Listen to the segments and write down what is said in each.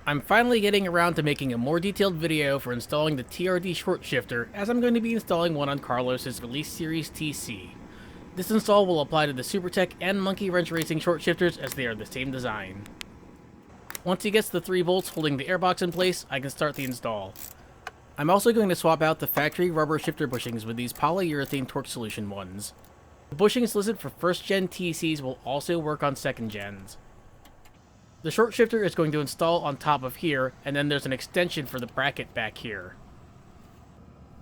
I'm finally getting around to making a more detailed video for installing the TRD short shifter, as I'm going to be installing one on Carlos's Release Series TC. This install will apply to the Supertek and Monkey Wrench Racing short shifters, as they are the same design. Once he gets the 3 bolts holding the airbox in place, I can start the install. I'm also going to swap out the factory rubber shifter bushings with these polyurethane torque solution ones. The bushings listed for 1st gen TCs will also work on 2nd gens. The short shifter is going to install on top of here, and then there's an extension for the bracket back here.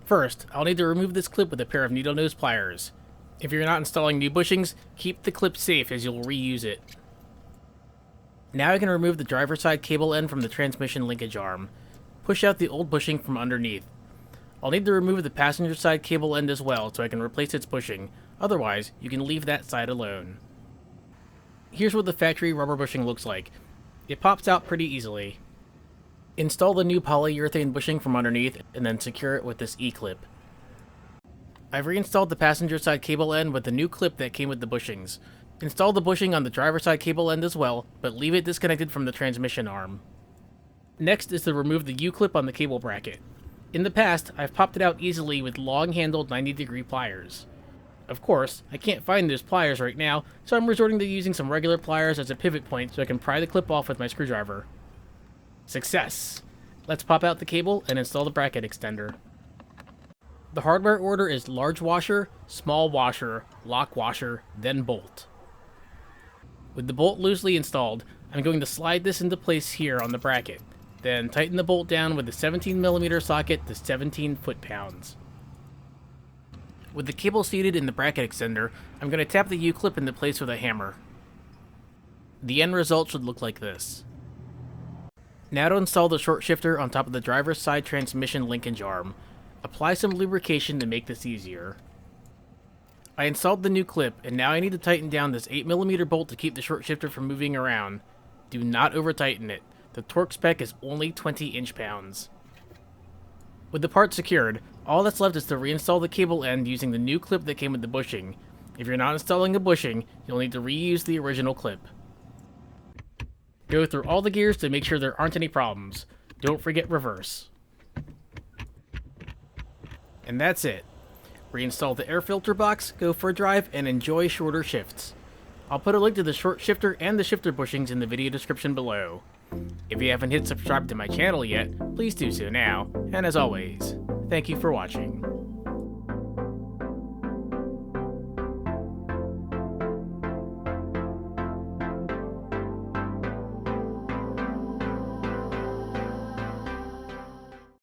First, I'll need to remove this clip with a pair of needle nose pliers. If you're not installing new bushings, keep the clip safe as you'll reuse it. Now I can remove the driver's side cable end from the transmission linkage arm. Push out the old bushing from underneath. I'll need to remove the passenger side cable end as well so I can replace its bushing, otherwise you can leave that side alone. Here's what the factory rubber bushing looks like. It pops out pretty easily. Install the new polyurethane bushing from underneath and then secure it with this E-clip. I've reinstalled the passenger side cable end with the new clip that came with the bushings. Install the bushing on the driver's side cable end as well, but leave it disconnected from the transmission arm. Next is to remove the U-clip on the cable bracket. In the past, I've popped it out easily with long-handled 90-degree pliers. Of course, I can't find those pliers right now, so I'm resorting to using some regular pliers as a pivot point so I can pry the clip off with my screwdriver. Success! Let's pop out the cable and install the bracket extender. The hardware order is large washer, small washer, lock washer, then bolt. With the bolt loosely installed, I'm going to slide this into place here on the bracket, then tighten the bolt down with the 17mm socket to 17 foot-pounds. With the cable seated in the bracket extender, I'm going to tap the U-clip into place with a hammer. The end result should look like this. Now to install the short shifter on top of the driver's side transmission linkage arm. Apply some lubrication to make this easier. I installed the new clip, and now I need to tighten down this 8mm bolt to keep the short shifter from moving around. Do not over-tighten it. The torque spec is only 20 inch-pounds. With the part secured, all that's left is to reinstall the cable end using the new clip that came with the bushing. If you're not installing a bushing, you'll need to reuse the original clip. Go through all the gears to make sure there aren't any problems. Don't forget reverse. And that's it. Reinstall the air filter box, go for a drive, and enjoy shorter shifts. I'll put a link to the short shifter and the shifter bushings in the video description below. If you haven't hit subscribe to my channel yet, please do so now, and as always, thank you for watching.